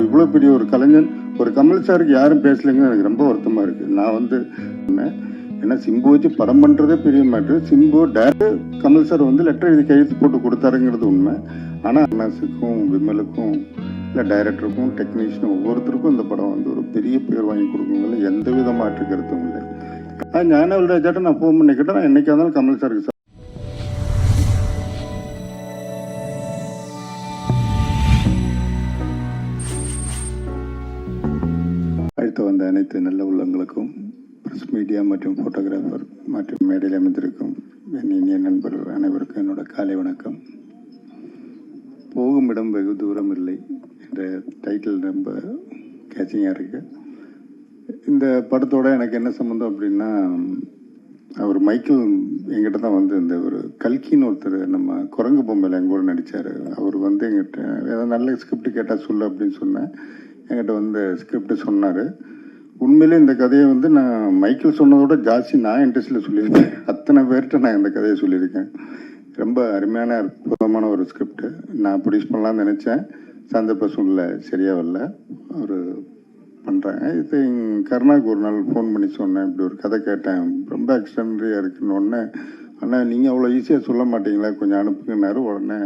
இவ்வளோ பெரிய ஒரு கலைஞன் ஒரு கமல் சாருக்கு யாரும் பேசலைங்க, எனக்கு ரொம்ப வருத்தமாக இருக்குது. நான் வந்து ஏன்னா சிம்பு வச்சு படம் பண்ணுறதே பெரிய matter. Simbu director Kamal sir வந்து லெட்டர் எழுதி கையெழுத்து போட்டு கொடுத்தாருங்கிறது உண்மை. ஆனால் அண்ணாசுக்கும் விமலுக்கும் இல்லை டைரக்டருக்கும் டெக்னீஷியனும் ஒவ்வொருத்தருக்கும் இந்த படம் வந்து ஒரு பெரிய பேர் வாங்கி கொடுக்குங்கள எந்த வித மாற்று கருத்தும் இல்லை. ஞானவேல் ராஜாட்ட நான் ஃபோன் பண்ணிக்கிட்டேன், நான் என்னைக்கா இருந்தாலும் கமல் சாருக்கு அழைத்து வந்த அனைத்து நல்ல உள்ளங்களுக்கும், பிரஸ் மீடியா மற்றும் ஃபோட்டோகிராஃபர் மற்றும் மேடையில் அமைந்திருக்கும் என் இனிய நண்பர்கள் அனைவருக்கும் என்னோட காலை வணக்கம். போகும் இடம் வெகு தூரம் இல்லை என்ற டைட்டில் ரொம்ப கேச்சிங்காக இருக்கு. இந்த படத்தோட எனக்கு என்ன சம்மந்தம் அப்படின்னா, அவர் மைக்கேல் எங்கிட்ட தான் வந்து இந்த ஒரு கல்கின்னு ஒருத்தர் நம்ம குரங்கு பொம்மையில் எங்கூட நடித்தார். அவர் வந்து எங்கிட்ட ஏதாவது நல்ல ஸ்கிரிப்ட் கேட்டால் சொல்லு அப்படின்னு சொன்னேன். என்கிட்ட வந்து ஸ்கிரிப்ட் சொன்னார். உண்மையிலே இந்த கதையை வந்து நான் மைக்கேல் சொன்னதோட ஜாஸ்தி நான் இன்ட்ரெஸ்டில் சொல்லியிருக்கேன். அத்தனை பேர்கிட்ட நான் இந்த கதையை சொல்லியிருக்கேன். ரொம்ப அருமையான அற்புதமான ஒரு ஸ்கிரிப்ட். நான் ப்ரொடியூஸ் பண்ணலான்னு நினச்சேன், சந்தர்ப்ப சூழ்நிலை சரியாக வரல. ஒரு பண்ணுறாங்க இது. கருணாவுக்கு ஒரு நாள் ஃபோன் பண்ணி சொன்னேன், இப்படி ஒரு கதை கேட்டேன், ரொம்ப எக்ஸ்ட்ரானரியாக இருக்குன்னு. உடனே ஆனால் நீங்கள் அவ்வளோ ஈஸியாக சொல்ல மாட்டீங்களா, கொஞ்சம் அனுப்புங்கன்னாரு. உடனே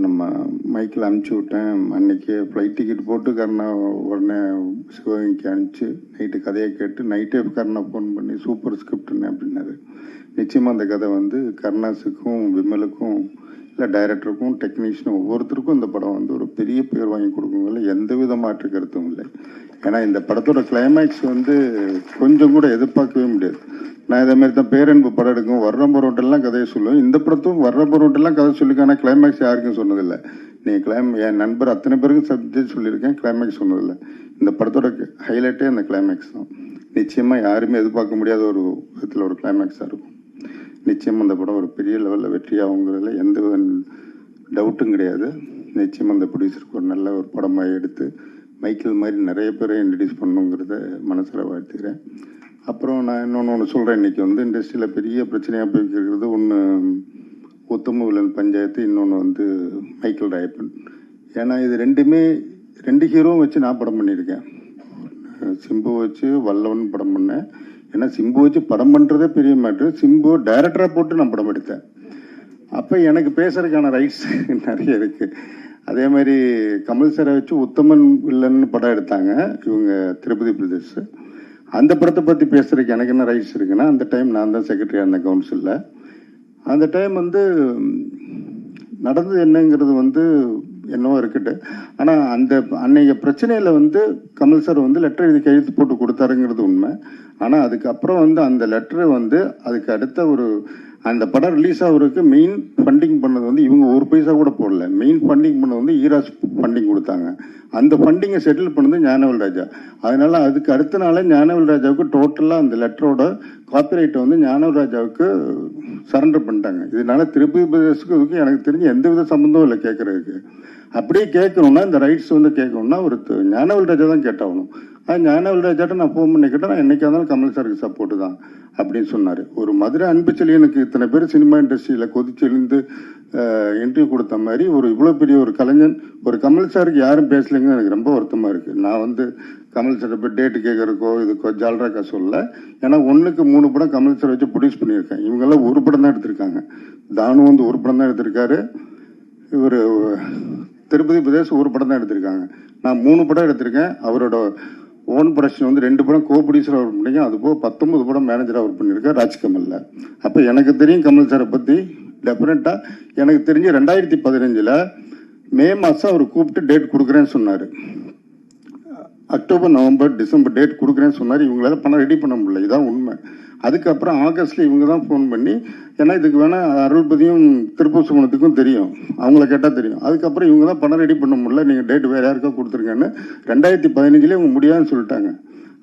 நம்ம மைக்கில் அனுப்பிச்சி விட்டேன். அன்றைக்கி ஃப்ளைட் டிக்கெட் போட்டு கருணா உடனே சிவகங்கைக்கு அனுப்பிச்சு நைட்டு கதையை கேட்டு நைட்டே கருணா ஃபோன் பண்ணி சூப்பர் ஸ்கிரிப்டுன்னு அப்படின்னாரு. நிச்சயமாக அந்த கதை வந்து கருணாஸுக்கும் விமலுக்கும் இல்லை டைரக்டருக்கும் டெக்னீஷியனும் ஒவ்வொருத்தருக்கும் இந்த படம் வந்து ஒரு பெரிய பேர் வாங்கி கொடுக்குங்கள எந்த வித மாற்று கருத்தும் இல்லை. ஏன்னா இந்த படத்தோட கிளைமேக்ஸ் வந்து கொஞ்சம் கூட எதிர்பார்க்கவே முடியாது. நான் இதே மாதிரி தான் பேரன்பு படம் எடுக்கும், வர்ற பரோட்டெல்லாம் கதையை சொல்லுவேன். இந்த படத்தும் வர்ற பரோட்டெல்லாம் கதை சொல்லியிருக்கேன், ஆனால் கிளைமேக்ஸ் யாருக்கும் சொன்னதில்லை. நீங்கள் என் நண்பர் அத்தனை பேருக்கும் சப்ஜெக்ட் சொல்லியிருக்கேன், கிளைமேக்ஸ் சொன்னதில்லை. இந்த படத்தோட ஹைலைட்டே அந்த கிளைமேக்ஸ் தான். நிச்சயமாக யாருமே எதிர்பார்க்க முடியாத ஒரு விதத்தில் ஒரு கிளைமேக்ஸாக இருக்கும். நிச்சயமாக அந்த படம் ஒரு பெரிய லெவலில் வெற்றியாகுங்கிறதுல எந்த வித டவுட்டும் கிடையாது. நிச்சயமாக அந்த ப்ரொடியூசருக்கு ஒரு நல்ல ஒரு படமாக எடுத்து மைக்கேல் மாதிரி நிறைய பேரை இன்ட்ரடியூஸ் பண்ணுங்கிறத மனசில் வாழ்த்துக்கிறேன். அப்புறம் நான் இன்னொன்று சொல்கிறேன். இன்றைக்கி வந்து இண்டஸ்ட்ரியில் பெரிய பிரச்சனையாக போய்க்கிறது ஒன்று உத்தம வில்லன் பஞ்சாயத்து, இன்னொன்று வந்து மைக்கேல் ராயப்பன். ஏன்னா இது ரெண்டு ஹீரோவும் வச்சு நான் படம் பண்ணியிருக்கேன். சிம்பு வச்சு வல்லவன் படம் பண்ணேன். ஏன்னா சிம்பு வச்சு படம் பண்ணுறதே பெரிய மேட்ரு. சிம்பு டைரக்டராக போட்டு நான் படம் எடுத்தேன். அப்போ எனக்கு பேசுறதுக்கான ரைட்ஸ் நிறைய இருக்குது. அதே மாதிரி கமல் சாரை வச்சு உத்தமன் வில்லன் படம் எடுத்தாங்க இவங்க திருப்பதி பிரதேஷ். அந்த படத்தை பற்றி பேசுறதுக்கு எனக்கு என்ன ரைட்ஸ் இருக்குன்னா, அந்த டைம் நான் தான் செக்ரட்டரியாக இருந்தேன் கவுன்சிலில். அந்த டைம் வந்து நடந்தது என்னங்கிறது வந்து என்னவோ இருக்கட்டு. ஆனால் அன்னைய பிரச்சனையில் வந்து கமல் சார் வந்து லெட்டர் எழுதி கையெழுத்து போட்டு கொடுத்தாருங்கிறது உண்மை. ஆனால் அதுக்கப்புறம் வந்து அந்த லெட்டரை வந்து அதுக்கு அடுத்த அந்த படம் ரிலீஸ் ஆகிறதுக்கு மெயின் ஃபண்டிங் பண்ணது வந்து இவங்க ஒரு பைசா கூட போடல. மெயின் ஃபண்டிங் பண்ணது வந்து ஈராஸ் ஃபண்டிங் கொடுத்தாங்க. அந்த ஃபண்டிங்கை செட்டில் பண்ணது ஞானவேல் ராஜா. அதனால அதுக்கு அடுத்த நாளே ஞானவேல் ராஜாவுக்கு டோட்டலாக அந்த லெட்டரோட காப்பிரைட்டை வந்து ஞானவேல் ராஜாவுக்கு சரண்டர் பண்ணிட்டாங்க. இதனால திருப்பதி பிரதேசத்துக்கு எனக்கு தெரிஞ்சு எந்த வித சம்மந்தமும் இல்லை கேட்கறதுக்கு. அப்படியே கேட்கணும்னா இந்த ரைட்ஸ் வந்து கேட்கணும்னா ஒரு ஞானவேல் ராஜா தான் கேட்டாகணும். ஞானவேல் ராஜாட்ட நான் ஃபோன் பண்ணிக்கிட்டேன், நான் என்னைக்கா இருந்தாலும் கமல் சாருக்கு சப்போர்ட்டு தான் அப்படின்னு சொன்னார். ஒரு மதுரை அன்புச்செழியனுக்கு இத்தனை பேர் சினிமா இண்டஸ்ட்ரியில் கொதிச்சு எழுந்து இன்டர்வியூ கொடுத்த மாதிரி இவ்வளோ பெரிய ஒரு கலைஞன் ஒரு கமல் சாருக்கு யாரும் பேசலைங்க, எனக்கு ரொம்ப வருத்தமாக இருக்குது. நான் வந்து கமல் சார் இப்போ டேட்டு கேட்குறக்கோ இதுக்கோ ஜால்ராக்கா சொல்ல. ஏன்னா 1க்கு 3 படம் கமல் சார் வச்சு ப்ரொடியூஸ் பண்ணியிருக்கேன். இவங்கெல்லாம் ஒரு படம் தான் எடுத்திருக்காங்க. தானு வந்து ஒரு படம் தான் எடுத்திருக்காரு. இவர் திருப்பதி பிரதேஷ் ஒரு படம் தான் எடுத்திருக்காங்க. நான் 3 படம் எடுத்திருக்கேன். அவரோட ஓன் ப்ரொடக்ஷன் வந்து 2 படம் கோ ப்ரொடியூசராக ஒர்க் பண்ணிங்க. அதுபோக 19 படம் மேனேஜராக ஒர்க் பண்ணியிருக்கேன் ராஜ்கமலில். அப்போ எனக்கு தெரியும் கமல் சாரை பற்றி டெஃபினட்டாக. எனக்கு தெரிஞ்சு 2015 மே மாதம் அவர் கூப்பிட்டு டேட் கொடுக்குறேன்னு சொன்னார். அக்டோபர் நவம்பர் டிசம்பர் டேட் கொடுக்குறேன்னு சொன்னார். இவங்களால பணம் ரெடி பண்ண முடியல, இதுதான் உண்மை. அதுக்கப்புறம் ஆகஸ்ட்டில் இவங்க தான் ஃபோன் பண்ணி, ஏன்னா இதுக்கு வேணால் அருள்பதியும் திருப்பூர் சுமணத்துக்கும் தெரியும், அவங்கள கேட்டால் தெரியும். அதுக்கப்புறம் இவங்க தான் பணம் ரெடி பண்ண முடியல, நீங்கள் டேட் வேறு யாருக்கா கொடுத்துருங்கன்னு 2015 இவங்க முடியாதுன்னு சொல்லிட்டாங்க.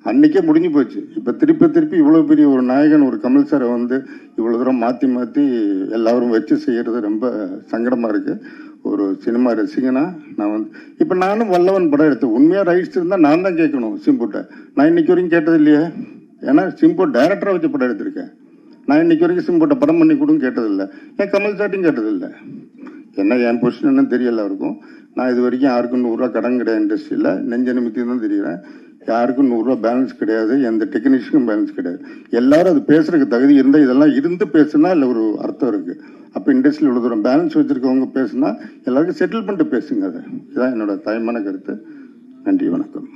அன்றைக்கே முடிஞ்சு போச்சு. இப்போ திருப்பி இவ்வளோ பெரிய ஒரு நாயகன் ஒரு கமல் சாரை வந்து இவ்வளோ தூரம் மாற்றி எல்லாரும் வச்சு செய்கிறது ரொம்ப சங்கடமாக இருக்குது. ஒரு சினிமா ரசிகனா நான் வந்து இப்போ நானும் வல்லவன் படம் எடுத்தேன். உண்மையாக ரைட்ஸ் இருந்தால் நான் தான் கேட்கணும் சிம்புட்ட. நான் இன்னைக்கு வரைக்கும் கேட்டது இல்லையே. ஏன்னா சிம்பு டைரக்டராக வச்சு படம் எடுத்திருக்கேன். நான் இன்னைக்கு வரைக்கும் சிம்புட்ட படம் பண்ணி கொடுன்னு கேட்டதில்லை. ஏன் கமல் சாட்டையும் கேட்டதில்லை. என்ன என் பொசிஷன் தெரியல அவருக்கும். நான் இது வரைக்கும் யாருக்கும் 100 கடன் கிடையாது இண்டஸ்ட்ரியில், நெஞ்ச நிமித்தி தான் தெரியுறேன். யாருக்கும் 100 பேலன்ஸ் கிடையாது, எந்த டெக்னீஷியனுக்கும் பேலன்ஸ் கிடையாது. எல்லாரும் அது பேசுறதுக்கு தகுதி இருந்தால் இதெல்லாம் இருந்து பேசுனா இல்லை ஒரு அர்த்தம் இருக்குது. அப்போ இண்டஸ்ட்ரியில் இவ்வளோ தூரம் பேலன்ஸ் வச்சுருக்கவங்க பேசுனா எல்லாருக்கும் செட்டில் பண்ணிட்டு பேசுங்க. அது இதுதான் என்னோட தாய்மான கருத்து. நன்றி, வணக்கம்.